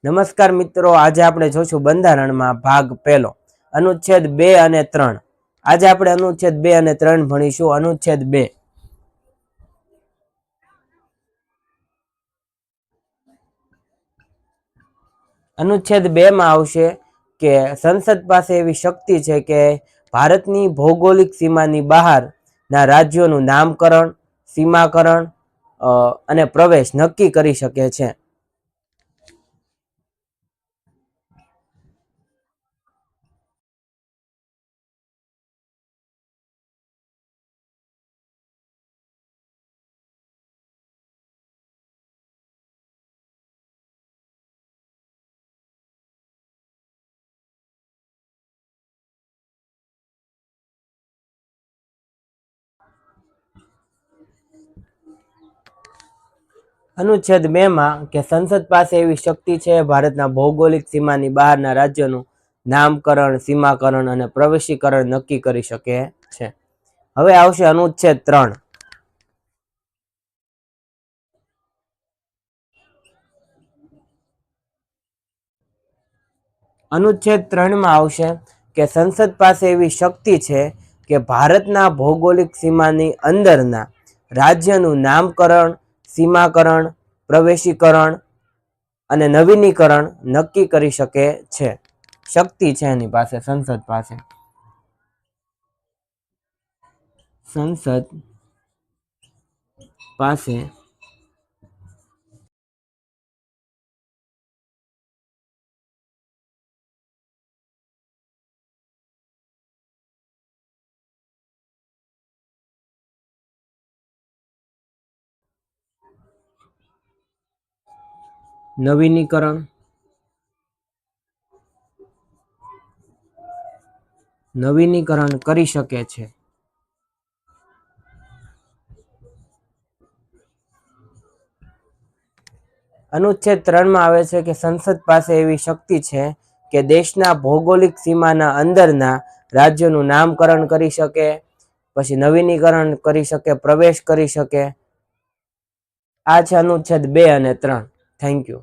નમસ્કાર મિત્રો, આજે આપણે જોશું બંધારણમાં ભાગ પહેલો અનુચ્છેદ 2 અને 3। આજે આપણે અનુચ્છેદ 2 અને 3 ભણીશું। અનુચ્છેદ 2 અનુચ્છેદ 2 માં આવશે કે સંસદ પાસે એવી શક્તિ છે કે ભારતની ભૌગોલિક સીમાની બહારના રાજ્યોનું નામકરણ, સીમાકરણ અને પ્રવેશ નક્કી કરી શકે છે। અનુચ્છેદ 2 માં કે સંસદ પાસે એવી શક્તિ છે ભારતના ભૌગોલિક સીમાની બહારના રાજ્યોનું નામકરણ, સીમાકરણ અને પ્રવેશીકરણ નક્કી કરી શકે છે। હવે આવશે અનુચ્છેદ 3। અનુચ્છેદ 3 માં આવશે કે સંસદ પાસે એવી શક્તિ છે કે ભારતના ભૌગોલિક સીમાની અંદરના રાજ્યનું નામકરણ, સીમાકરણ, પ્રવેશીકરણ અને નવીનીકરણ નક્કી કરી શકે છે। શક્તિ છે એની પાસે, સંસદ પાસે। સંસદ પાસે નવીનીકરણ, કરી શકે છે। અનુચ્છેદ 3 માં આવે છે કે સંસદ પાસે એવી શક્તિ છે કે દેશના ભૌગોલિક સીમાના અંદરના રાજ્યોનું નામકરણ કરી શકે, પછી નવીનીકરણ કરી શકે, પ્રવેશ કરી શકે। આ છે અનુચ્છેદ 2 અને 3। Thank you.